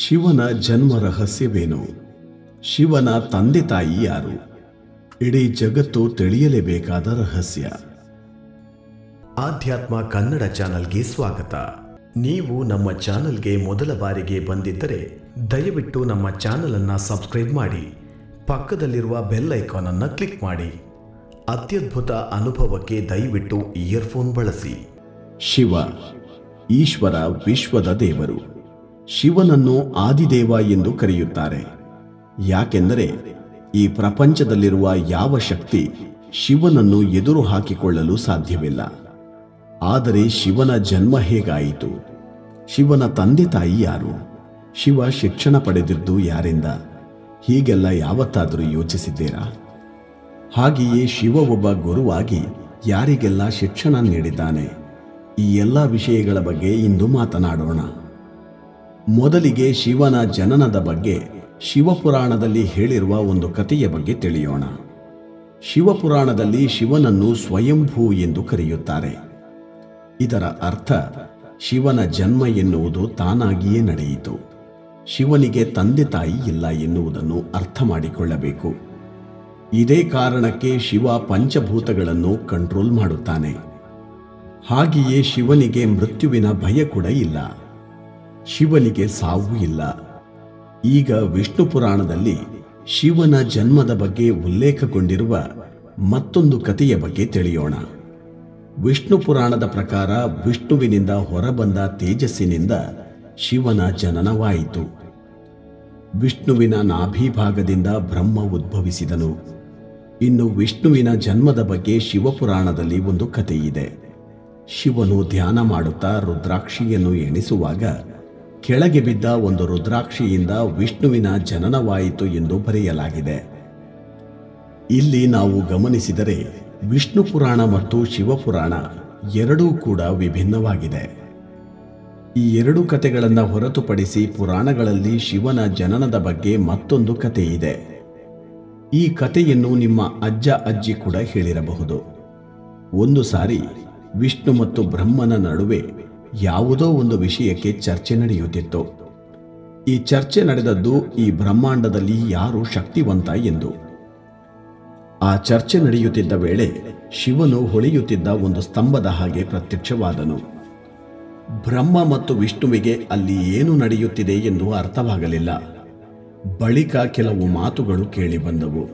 ಶಿವನ ಜನ್ಮ ರಹಸ್ಯವೇನು? ಶಿವನ ತಂದೆ ತಾಯಿ ಯಾರು? ಇಡೀ ಜಗತ್ತು ತಿಳಿಯಲೇಬೇಕಾದ ರಹಸ್ಯ. ಆಧ್ಯಾತ್ಮ ಕನ್ನಡ ಚಾನಲ್ಗೆ ಸ್ವಾಗತ. ನೀವು ನಮ್ಮ ಚಾನಲ್ಗೆ ಮೊದಲ ಬಾರಿಗೆ ಬಂದಿದ್ದರೆ ದಯವಿಟ್ಟು ನಮ್ಮ ಚಾನಲ್ ಅನ್ನು ಸಬ್ಸ್ಕ್ರೈಬ್ ಮಾಡಿ, ಪಕ್ಕದಲ್ಲಿರುವ ಬೆಲ್ ಐಕಾನ್ ಅನ್ನು ಕ್ಲಿಕ್ ಮಾಡಿ. ಅತ್ಯದ್ಭುತ ಅನುಭವಕ್ಕೆ ದಯವಿಟ್ಟು ಇಯರ್ಫೋನ್ ಬಳಸಿ. ಶಿವ, ಈಶ್ವರ, ವಿಶ್ವದ ದೇವರು. ಶಿವನನ್ನು ಆದಿದೇವ ಎಂದು ಕರೆಯುತ್ತಾರೆ. ಯಾಕೆಂದರೆ ಈ ಪ್ರಪಂಚದಲ್ಲಿರುವ ಯಾವ ಶಕ್ತಿ ಶಿವನನ್ನು ಎದುರು ಹಾಕಿಕೊಳ್ಳಲು ಸಾಧ್ಯವಿಲ್ಲ. ಆದರೆ ಶಿವನ ಜನ್ಮ ಹೇಗಾಯಿತು? ಶಿವನ ತಂದೆ ತಾಯಿ ಯಾರು? ಶಿವ ಶಿಕ್ಷಣ ಪಡೆದಿದ್ದು ಯಾರಿಂದ? ಹೀಗೆಲ್ಲ ಯಾವತ್ತಾದರೂ ಯೋಚಿಸಿದ್ದೀರಾ? ಹಾಗೆಯೇ ಶಿವ ಒಬ್ಬ ಗುರುವಾಗಿ ಯಾರಿಗೆಲ್ಲ ಶಿಕ್ಷಣ ನೀಡಿದ್ದಾನೆ? ಈ ಎಲ್ಲ ವಿಷಯಗಳ ಬಗ್ಗೆ ಇಂದು ಮಾತನಾಡೋಣ. ಮೊದಲಿಗೆ ಶಿವನ ಜನನದ ಬಗ್ಗೆ ಶಿವಪುರಾಣದಲ್ಲಿ ಹೇಳಿರುವ ಒಂದು ಕಥೆಯ ಬಗ್ಗೆ ತಿಳಿಯೋಣ. ಶಿವಪುರಾಣದಲ್ಲಿ ಶಿವನನ್ನು ಸ್ವಯಂಭೂ ಎಂದು ಕರೆಯುತ್ತಾರೆ. ಇದರ ಅರ್ಥ ಶಿವನ ಜನ್ಮ ಎನ್ನುವುದು ತಾನಾಗಿಯೇ ನಡೆಯಿತು. ಶಿವನಿಗೆ ತಂದೆ ತಾಯಿ ಇಲ್ಲ ಎನ್ನುವುದನ್ನು ಅರ್ಥ ಮಾಡಿಕೊಳ್ಳಬೇಕು. ಇದೇ ಕಾರಣಕ್ಕೆ ಶಿವ ಪಂಚಭೂತಗಳನ್ನು ಕಂಟ್ರೋಲ್ ಮಾಡುತ್ತಾನೆ. ಹಾಗೆಯೇ ಶಿವನಿಗೆ ಮೃತ್ಯುವಿನ ಭಯ ಕೂಡ ಇಲ್ಲ. ಶಿವನಿಗೆ ಸಾವು ಇಲ್ಲ. ಈಗ ವಿಷ್ಣು ಪುರಾಣದಲ್ಲಿ ಶಿವನ ಜನ್ಮದ ಬಗ್ಗೆ ಉಲ್ಲೇಖಗೊಂಡಿರುವ ಮತ್ತೊಂದು ಕಥೆಯ ಬಗ್ಗೆ ತಿಳಿಯೋಣ. ವಿಷ್ಣು ಪುರಾಣದ ಪ್ರಕಾರ ವಿಷ್ಣುವಿನಿಂದ ಹೊರಬಂದ ತೇಜಸ್ಸಿನಿಂದ ಶಿವನ ಜನನವಾಯಿತು. ವಿಷ್ಣುವಿನ ನಾಭಿಭಾಗದಿಂದ ಬ್ರಹ್ಮ ಉದ್ಭವಿಸಿದನು. ಇನ್ನು ವಿಷ್ಣುವಿನ ಜನ್ಮದ ಬಗ್ಗೆ ಶಿವಪುರಾಣದಲ್ಲಿ ಒಂದು ಕಥೆಯಿದೆ. ಶಿವನು ಧ್ಯಾನ ಮಾಡುತ್ತಾ ರುದ್ರಾಕ್ಷಿಯನ್ನು ಎಣಿಸುವಾಗ ಕೆಳಗೆ ಬಿದ್ದ ಒಂದು ರುದ್ರಾಕ್ಷಿಯಿಂದ ವಿಷ್ಣುವಿನ ಜನನವಾಯಿತು ಎಂದು ಬರೆಯಲಾಗಿದೆ. ಇಲ್ಲಿ ನಾವು ಗಮನಿಸಿದರೆ ವಿಷ್ಣು ಪುರಾಣ ಮತ್ತು ಶಿವಪುರಾಣ ಎರಡೂ ಕೂಡ ವಿಭಿನ್ನವಾಗಿದೆ. ಈ ಎರಡು ಕಥೆಗಳನ್ನು ಹೊರತುಪಡಿಸಿ ಪುರಾಣಗಳಲ್ಲಿ ಶಿವನ ಜನನದ ಬಗ್ಗೆ ಮತ್ತೊಂದು ಕಥೆ ಇದೆ. ಈ ಕಥೆಯನ್ನು ನಿಮ್ಮ ಅಜ್ಜ ಅಜ್ಜಿ ಕೂಡ ಹೇಳಿರಬಹುದು. ಒಂದು ಸಾರಿ ವಿಷ್ಣು ಮತ್ತು ಬ್ರಹ್ಮನ ನಡುವೆ ಯಾವುದೋ ಒಂದು ವಿಷಯಕ್ಕೆ ಚರ್ಚೆ ನಡೆಯುತ್ತಿತ್ತು. ಈ ಚರ್ಚೆ ನಡೆದದ್ದು ಈ ಬ್ರಹ್ಮಾಂಡದಲ್ಲಿ ಯಾರು ಶಕ್ತಿವಂತ ಎಂದು. ಆ ಚರ್ಚೆ ನಡೆಯುತ್ತಿದ್ದ ವೇಳೆ ಶಿವನು ಹೊಳೆಯುತ್ತಿದ್ದ ಒಂದು ಸ್ತಂಭದ ಹಾಗೆ ಪ್ರತ್ಯಕ್ಷವಾದನು. ಬ್ರಹ್ಮ ಮತ್ತು ವಿಷ್ಣುವಿಗೆ ಅಲ್ಲಿ ಏನು ನಡೆಯುತ್ತಿದೆ ಎಂದು ಅರ್ಥವಾಗಲಿಲ್ಲ. ಬಳಿಕ ಕೆಲವು ಮಾತುಗಳು ಕೇಳಿಬಂದವು.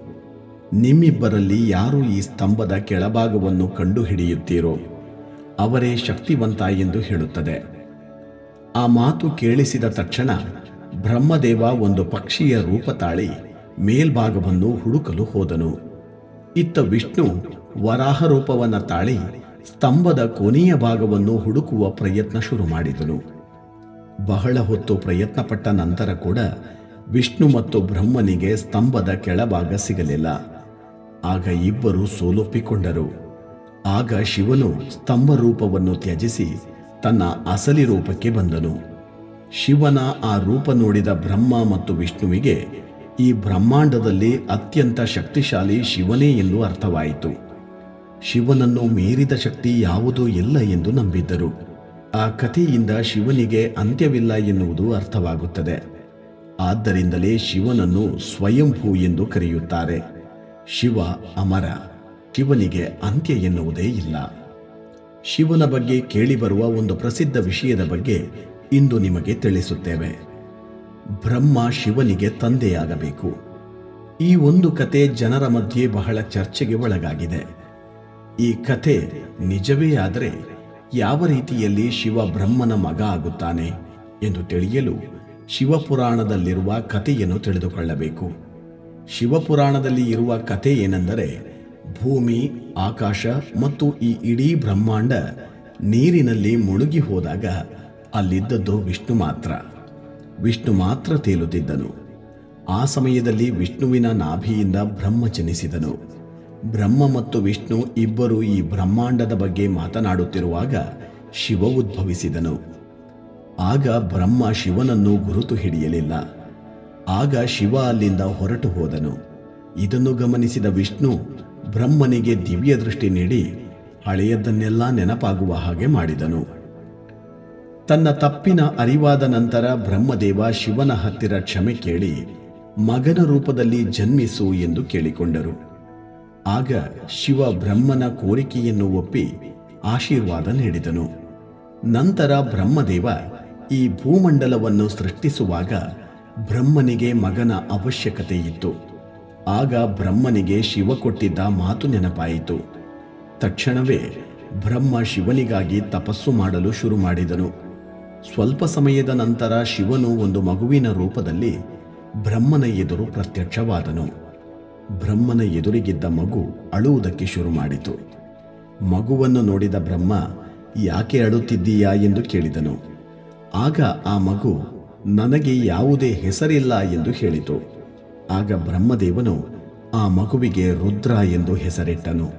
ನಿಮ್ಮಿಬ್ಬರಲ್ಲಿ ಯಾರು ಈ ಸ್ತಂಭದ ಕೆಳಭಾಗವನ್ನು ಕಂಡುಹಿಡಿಯುತ್ತೀರೋ ಅವರೇ ಶಕ್ತಿವಂತ ಎಂದು ಹೇಳುತ್ತದೆ. ಆ ಮಾತು ಕೇಳಿಸಿದ ತಕ್ಷಣ ಬ್ರಹ್ಮದೇವ ಒಂದು ಪಕ್ಷಿಯ ರೂಪ ತಾಳಿ ಮೇಲ್ಭಾಗವನ್ನು ಹುಡುಕಲು ಹೋದನು. ಇತ್ತ ವಿಷ್ಣು ವರಾಹ ರೂಪವನ್ನು ತಾಳಿ ಸ್ತಂಭದ ಕೊನೆಯ ಭಾಗವನ್ನು ಹುಡುಕುವ ಪ್ರಯತ್ನ ಶುರು ಮಾಡಿದನು. ಬಹಳ ಹೊತ್ತು ಪ್ರಯತ್ನಪಟ್ಟ ನಂತರ ಕೂಡ ವಿಷ್ಣು ಮತ್ತು ಬ್ರಹ್ಮನಿಗೆ ಸ್ತಂಭದ ಕೆಳಭಾಗ ಸಿಗಲಿಲ್ಲ. ಆಗ ಇಬ್ಬರು ಸೋಲೊಪ್ಪಿಕೊಂಡರು. ಆಗ ಶಿವನು ಸ್ತಂಭ ರೂಪವನ್ನು ತ್ಯಜಿಸಿ ತನ್ನ ಅಸಲಿ ರೂಪಕ್ಕೆ ಬಂದನು. ಶಿವನ ಆ ರೂಪ ನೋಡಿದ ಬ್ರಹ್ಮ ಮತ್ತು ವಿಷ್ಣುವಿಗೆ ಈ ಬ್ರಹ್ಮಾಂಡದಲ್ಲಿ ಅತ್ಯಂತ ಶಕ್ತಿಶಾಲಿ ಶಿವನೇ ಎಂದು ಅರ್ಥವಾಯಿತು. ಶಿವನನ್ನು ಮೀರಿದ ಶಕ್ತಿ ಯಾವುದೂ ಇಲ್ಲ ಎಂದು ನಂಬಿದ್ದರು. ಆ ಕಥೆಯಿಂದ ಶಿವನಿಗೆ ಅಂತ್ಯವಿಲ್ಲ ಎನ್ನುವುದು ಅರ್ಥವಾಗುತ್ತದೆ. ಆದ್ದರಿಂದಲೇ ಶಿವನನ್ನು ಸ್ವಯಂಭೂ ಎಂದು ಕರೆಯುತ್ತಾರೆ. ಶಿವ ಅಮರ. ಶಿವನಿಗೆ ಅಂತ್ಯ ಎನ್ನುವುದೇ ಇಲ್ಲ. ಶಿವನ ಬಗ್ಗೆ ಕೇಳಿಬರುವ ಒಂದು ಪ್ರಸಿದ್ಧ ವಿಷಯದ ಬಗ್ಗೆ ಇಂದು ನಿಮಗೆ ತಿಳಿಸುತ್ತೇವೆ. ಬ್ರಹ್ಮ ಶಿವನಿಗೆ ತಂದೆಯಾಗಬೇಕು. ಈ ಒಂದು ಕತೆ ಜನರ ಮಧ್ಯೆ ಬಹಳ ಚರ್ಚೆಗೆ ಒಳಗಾಗಿದೆ. ಈ ಕತೆ ನಿಜವೇ ಆದರೆ ಯಾವ ರೀತಿಯಲ್ಲಿ ಶಿವ ಬ್ರಹ್ಮನ ಮಗ ಆಗುತ್ತಾನೆ ಎಂದು ತಿಳಿಯಲು ಶಿವಪುರಾಣದಲ್ಲಿರುವ ಕಥೆಯನ್ನು ತಿಳಿದುಕೊಳ್ಳಬೇಕು. ಶಿವಪುರಾಣದಲ್ಲಿ ಇರುವ ಕಥೆ ಏನೆಂದರೆ, ಭೂಮಿ, ಆಕಾಶ ಮತ್ತು ಈ ಇಡೀ ಬ್ರಹ್ಮಾಂಡ ನೀರಿನಲ್ಲಿ ಮುಳುಗಿ ಹೋದಾಗ ಅಲ್ಲಿದ್ದದ್ದು ವಿಷ್ಣು ಮಾತ್ರ. ವಿಷ್ಣು ಮಾತ್ರ ತೇಲುತ್ತಿದ್ದನು. ಆ ಸಮಯದಲ್ಲಿ ವಿಷ್ಣುವಿನ ನಾಭಿಯಿಂದ ಬ್ರಹ್ಮ ಜನಿಸಿದನು. ಬ್ರಹ್ಮ ಮತ್ತು ವಿಷ್ಣು ಇಬ್ಬರು ಈ ಬ್ರಹ್ಮಾಂಡದ ಬಗ್ಗೆ ಮಾತನಾಡುತ್ತಿರುವಾಗ ಶಿವ ಉದ್ಭವಿಸಿದನು. ಆಗ ಬ್ರಹ್ಮ ಶಿವನನ್ನು ಗುರುತು ಹಿಡಿಯಲಿಲ್ಲ. ಆಗ ಶಿವ ಅಲ್ಲಿಂದ ಹೊರಟು ಹೋದನು. ಇದನ್ನು ಗಮನಿಸಿದ ವಿಷ್ಣು ಬ್ರಹ್ಮನಿಗೆ ದಿವ್ಯ ದೃಷ್ಟಿ ನೀಡಿ ಹಳೆಯದನ್ನೆಲ್ಲ ನೆನಪಾಗುವ ಹಾಗೆ ಮಾಡಿದನು. ತನ್ನ ತಪ್ಪಿನ ಅರಿವಾದ ನಂತರ ಬ್ರಹ್ಮದೇವ ಶಿವನ ಹತ್ತಿರ ಕ್ಷಮೆ ಕೇಳಿ ಮಗನ ರೂಪದಲ್ಲಿ ಜನ್ಮಿಸು ಎಂದು ಕೇಳಿಕೊಂಡರು. ಆಗ ಶಿವ ಬ್ರಹ್ಮನ ಕೋರಿಕೆಯನ್ನು ಒಪ್ಪಿ ಆಶೀರ್ವಾದ ನೀಡಿದನು. ನಂತರ ಬ್ರಹ್ಮದೇವ ಈ ಭೂಮಂಡಲವನ್ನು ಸೃಷ್ಟಿಸುವಾಗ ಬ್ರಹ್ಮನಿಗೆ ಮಗನ ಅವಶ್ಯಕತೆ ಇತ್ತು. ಆಗ ಬ್ರಹ್ಮನಿಗೆ ಶಿವ ಕೊಟ್ಟಿದ್ದ ಮಾತು ನೆನಪಾಯಿತು. ತಕ್ಷಣವೇ ಬ್ರಹ್ಮ ಶಿವನಿಗಾಗಿ ತಪಸ್ಸು ಮಾಡಲು ಶುರು ಮಾಡಿದನು. ಸ್ವಲ್ಪ ಸಮಯದ ನಂತರ ಶಿವನು ಒಂದು ಮಗುವಿನ ರೂಪದಲ್ಲಿ ಬ್ರಹ್ಮನ ಎದುರು ಪ್ರತ್ಯಕ್ಷವಾದನು. ಬ್ರಹ್ಮನ ಎದುರಿಗಿದ್ದ ಮಗು ಅಳುವುದಕ್ಕೆ ಶುರು ಮಾಡಿತು. ಮಗುವನ್ನು ನೋಡಿದ ಬ್ರಹ್ಮ, ಯಾಕೆ ಅಳುತ್ತಿದ್ದೀಯಾ ಎಂದು ಕೇಳಿದನು. ಆಗ ಆ ಮಗು, ನನಗೆ ಯಾವುದೇ ಹೆಸರಿಲ್ಲ ಎಂದು ಹೇಳಿತು. ಆಗ ಬ್ರಹ್ಮದೇವನು ಆ ಮಗುವಿಗೆ ರುದ್ರ ಎಂದು ಹೆಸರಿಟ್ಟನು.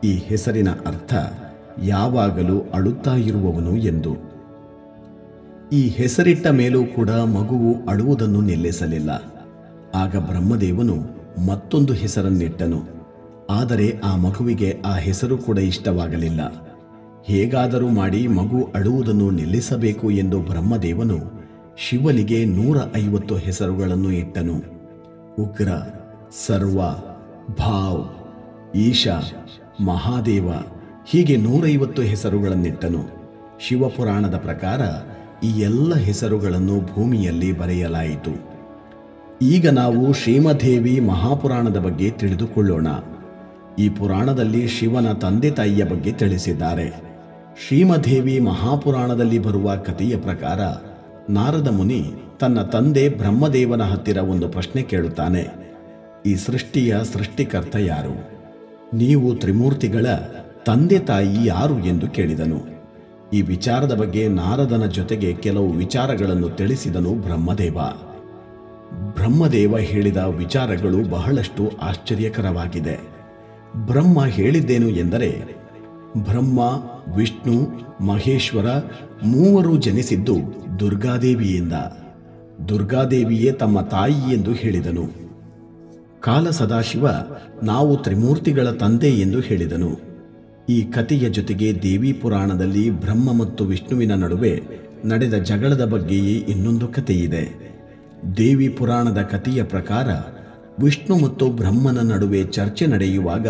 ಈ ಹೆಸರಿನ ಅರ್ಥ ಯಾವಾಗಲೂ ಅಳುತ್ತಾ ಇರುವವನು ಎಂದು. ಈ ಹೆಸರಿಟ್ಟ ಮೇಲೂ ಕೂಡ ಮಗುವು ಅಳುವುದನ್ನು ನಿಲ್ಲಿಸಲಿಲ್ಲ. ಆಗ ಬ್ರಹ್ಮದೇವನು ಮತ್ತೊಂದು ಹೆಸರನ್ನಿಟ್ಟನು. ಆದರೆ ಆ ಮಗುವಿಗೆ ಆ ಹೆಸರು ಕೂಡ ಇಷ್ಟವಾಗಲಿಲ್ಲ. ಹೇಗಾದರೂ ಮಾಡಿ ಮಗು ಅಳುವುದನ್ನು ನಿಲ್ಲಿಸಬೇಕು ಎಂದು ಬ್ರಹ್ಮದೇವನು ಶಿವನಿಗೆ 150 ಹೆಸರುಗಳನ್ನು ಇಟ್ಟನು. ಉಗ್ರ, ಸರ್ವ, ಭಾವ್, ಈಶಾ, ಮಹಾದೇವ ಹೀಗೆ 150 ಹೆಸರುಗಳನ್ನಿಟ್ಟನು. ಶಿವಪುರಾಣದ ಪ್ರಕಾರ ಈ ಎಲ್ಲ ಹೆಸರುಗಳನ್ನು ಭೂಮಿಯಲ್ಲಿ ಬರೆಯಲಾಯಿತು. ಈಗ ನಾವು ಶ್ರೀಮದೇವಿ ಮಹಾಪುರಾಣದ ಬಗ್ಗೆ ತಿಳಿದುಕೊಳ್ಳೋಣ. ಈ ಪುರಾಣದಲ್ಲಿ ಶಿವನ ತಂದೆ ತಾಯಿಯ ಬಗ್ಗೆ ತಿಳಿಸಿದ್ದಾರೆ. ಶ್ರೀಮದೇವಿ ಮಹಾಪುರಾಣದಲ್ಲಿ ಬರುವ ಕಥೆಯ ಪ್ರಕಾರ ನಾರದ ಮುನಿ ತನ್ನ ತಂದೆ ಬ್ರಹ್ಮದೇವನ ಹತ್ತಿರ ಒಂದು ಪ್ರಶ್ನೆ ಕೇಳುತ್ತಾನೆ. ಈ ಸೃಷ್ಟಿಯ ಸೃಷ್ಟಿಕರ್ತ ಯಾರು? ನೀವು ತ್ರಿಮೂರ್ತಿಗಳ ತಂದೆ ತಾಯಿ ಯಾರು ಎಂದು ಕೇಳಿದನು. ಈ ವಿಚಾರದ ಬಗ್ಗೆ ನಾರದನ ಜೊತೆಗೆ ಕೆಲವು ವಿಚಾರಗಳನ್ನು ತಿಳಿಸಿದನು ಬ್ರಹ್ಮದೇವ. ಬ್ರಹ್ಮದೇವ ಹೇಳಿದ ವಿಚಾರಗಳು ಬಹಳಷ್ಟು ಆಶ್ಚರ್ಯಕರವಾಗಿದೆ. ಬ್ರಹ್ಮ ಹೇಳಿದ್ದೇನು ಎಂದರೆ, ಬ್ರಹ್ಮ, ವಿಷ್ಣು, ಮಹೇಶ್ವರ ಮೂವರು ಜನಿಸಿದ್ದು ದುರ್ಗಾದೇವಿಯಿಂದ. ದುರ್ಗಾದೇವಿಯೇ ತಮ್ಮ ತಾಯಿ ಎಂದು ಹೇಳಿದನು. ಕಾಲ ಸದಾಶಿವ ನಾವು ತ್ರಿಮೂರ್ತಿಗಳ ತಂದೆ ಎಂದು ಹೇಳಿದನು. ಈ ಕಥೆಯ ಜೊತೆಗೆ ದೇವಿ ಪುರಾಣದಲ್ಲಿ ಬ್ರಹ್ಮ ಮತ್ತು ವಿಷ್ಣುವಿನ ನಡುವೆ ನಡೆದ ಜಗಳದ ಬಗ್ಗೆಯೇ ಇನ್ನೊಂದು ಕಥೆಯಿದೆ. ದೇವಿ ಪುರಾಣದ ಕಥೆಯ ಪ್ರಕಾರ ವಿಷ್ಣು ಮತ್ತು ಬ್ರಹ್ಮನ ನಡುವೆ ಚರ್ಚೆ ನಡೆಯುವಾಗ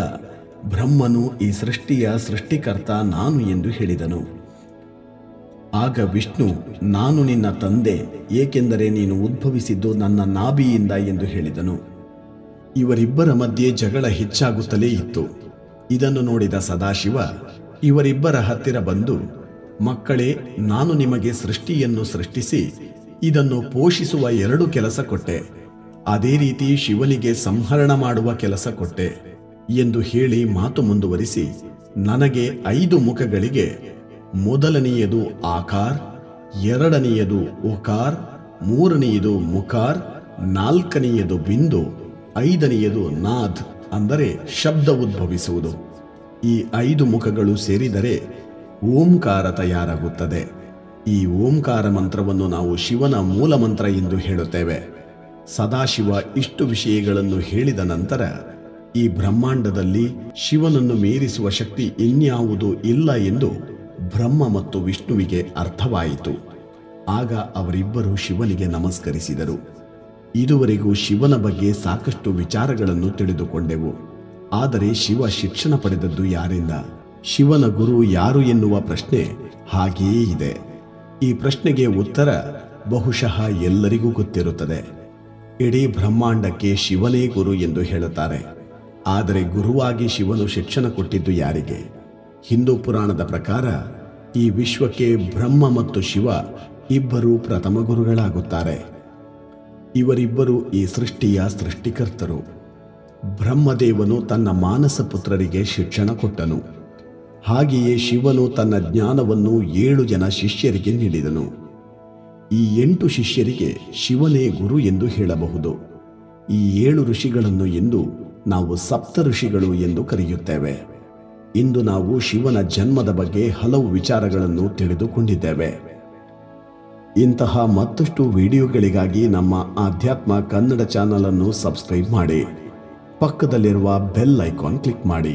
ಬ್ರಹ್ಮನು ಈ ಸೃಷ್ಟಿಯ ಸೃಷ್ಟಿಕರ್ತ ನಾನು ಎಂದು ಹೇಳಿದನು. ಆಗ ವಿಷ್ಣು, ನಾನು ನಿನ್ನ ತಂದೆ, ಏಕೆಂದರೆ ನೀನು ಉದ್ಭವಿಸಿದ್ದು ನನ್ನ ನಾಭಿಯಿಂದ ಎಂದು ಹೇಳಿದನು. ಇವರಿಬ್ಬರ ಮಧ್ಯೆ ಜಗಳ ಹೆಚ್ಚಾಗುತ್ತಲೇ ಇತ್ತು. ಇದನ್ನು ನೋಡಿದ ಸದಾಶಿವ ಇವರಿಬ್ಬರ ಹತ್ತಿರ ಬಂದು, ಮಕ್ಕಳೇ, ನಾನು ನಿಮಗೆ ಸೃಷ್ಟಿಯನ್ನು ಸೃಷ್ಟಿಸಿ ಇದನ್ನು ಪೋಷಿಸುವ 2 ಕೆಲಸ ಕೊಟ್ಟೆ. ಅದೇ ರೀತಿ ಶಿವನಿಗೆ ಸಂಹರಣ ಮಾಡುವ ಕೆಲಸ ಕೊಟ್ಟೆ ಎಂದು ಹೇಳಿ ಮಾತು ಮುಂದುವರಿಸಿ, ನನಗೆ 5 ಮುಖಗಳಿಗೆ ಮೊದಲನೆಯದು ಆಕಾರ್, ಎರಡನೆಯದು ಉಕಾರ್, ಮೂರನೆಯದು ಮುಕಾರ್, ನಾಲ್ಕನೆಯದು ಬಿಂದು, 5ನೆಯದು ನಾದ್ ಅಂದರೆ ಶಬ್ದ ಉದ್ಭವಿಸುವುದು. ಈ 5 ಮುಖಗಳು ಸೇರಿದರೆ ಓಂಕಾರ ತಯಾರಾಗುತ್ತದೆ. ಈ ಓಂಕಾರ ಮಂತ್ರವನ್ನು ನಾವು ಶಿವನ ಮೂಲ ಮಂತ್ರ ಎಂದು ಹೇಳುತ್ತೇವೆ. ಸದಾಶಿವ ಇಷ್ಟು ವಿಷಯಗಳನ್ನು ಹೇಳಿದ ನಂತರ ಈ ಬ್ರಹ್ಮಾಂಡದಲ್ಲಿ ಶಿವನನ್ನು ಮೀರಿಸುವ ಶಕ್ತಿ ಇನ್ಯಾವುದೂ ಇಲ್ಲ ಎಂದು ಬ್ರಹ್ಮ ಮತ್ತು ವಿಷ್ಣುವಿಗೆ ಅರ್ಥವಾಯಿತು. ಆಗ ಅವರಿಬ್ಬರು ಶಿವನಿಗೆ ನಮಸ್ಕರಿಸಿದರು. ಇದುವರೆಗೂ ಶಿವನ ಬಗ್ಗೆ ಸಾಕಷ್ಟು ವಿಚಾರಗಳನ್ನು ತಿಳಿದುಕೊಂಡೆವು. ಆದರೆ ಶಿವ ಶಿಕ್ಷಣ ಪಡೆದದ್ದು ಯಾರಿಂದ? ಶಿವನ ಗುರು ಯಾರು ಎನ್ನುವ ಪ್ರಶ್ನೆ ಹಾಗೆಯೇ ಇದೆ. ಈ ಪ್ರಶ್ನೆಗೆ ಉತ್ತರ ಬಹುಶಃ ಎಲ್ಲರಿಗೂ ಗೊತ್ತಿರುತ್ತದೆ. ಇಡೀ ಬ್ರಹ್ಮಾಂಡಕ್ಕೆ ಶಿವನೇ ಗುರು ಎಂದು ಹೇಳುತ್ತಾರೆ. ಆದರೆ ಗುರುವಾಗಿ ಶಿವನು ಶಿಕ್ಷಣ ಕೊಟ್ಟಿದ್ದು ಯಾರಿಗೆ? ಹಿಂದೂ ಪುರಾಣದ ಪ್ರಕಾರ ಈ ವಿಶ್ವಕ್ಕೆ ಬ್ರಹ್ಮ ಮತ್ತು ಶಿವ ಇಬ್ಬರು ಪ್ರಥಮ ಗುರುಗಳಾಗುತ್ತಾರೆ. ಇವರಿಬ್ಬರು ಈ ಸೃಷ್ಟಿಯ ಸೃಷ್ಟಿಕರ್ತರು. ಬ್ರಹ್ಮದೇವನು ತನ್ನ ಮಾನಸ ಪುತ್ರರಿಗೆ ಶಿಕ್ಷಣ ಕೊಟ್ಟನು. ಹಾಗೆಯೇ ಶಿವನು ತನ್ನ ಜ್ಞಾನವನ್ನು 7 ಜನ ಶಿಷ್ಯರಿಗೆ ನೀಡಿದನು. ಈ 8 ಶಿಷ್ಯರಿಗೆ ಶಿವನೇ ಗುರು ಎಂದು ಹೇಳಬಹುದು. ಈ 7 ಋಷಿಗಳನ್ನು ಎಂದು ನಾವು ಸಪ್ತ ಋಷಿಗಳು ಎಂದು ಕರೆಯುತ್ತೇವೆ. ಇಂದು ನಾವು ಶಿವನ ಜನ್ಮದ ಬಗ್ಗೆ ಹಲವು ವಿಚಾರಗಳನ್ನು ತಿಳಿದುಕೊಂಡಿದ್ದೇವೆ. ಇಂತಹ ಮತ್ತಷ್ಟು ವಿಡಿಯೋಗಳಿಗಾಗಿ ನಮ್ಮ ಆಧ್ಯಾತ್ಮ ಕನ್ನಡ ಚಾನಲ್ ಅನ್ನು ಸಬ್ಸ್ಕ್ರೈಬ್ ಮಾಡಿ. ಪಕ್ಕದಲ್ಲಿರುವ ಬೆಲ್ ಐಕಾನ್ ಕ್ಲಿಕ್ ಮಾಡಿ.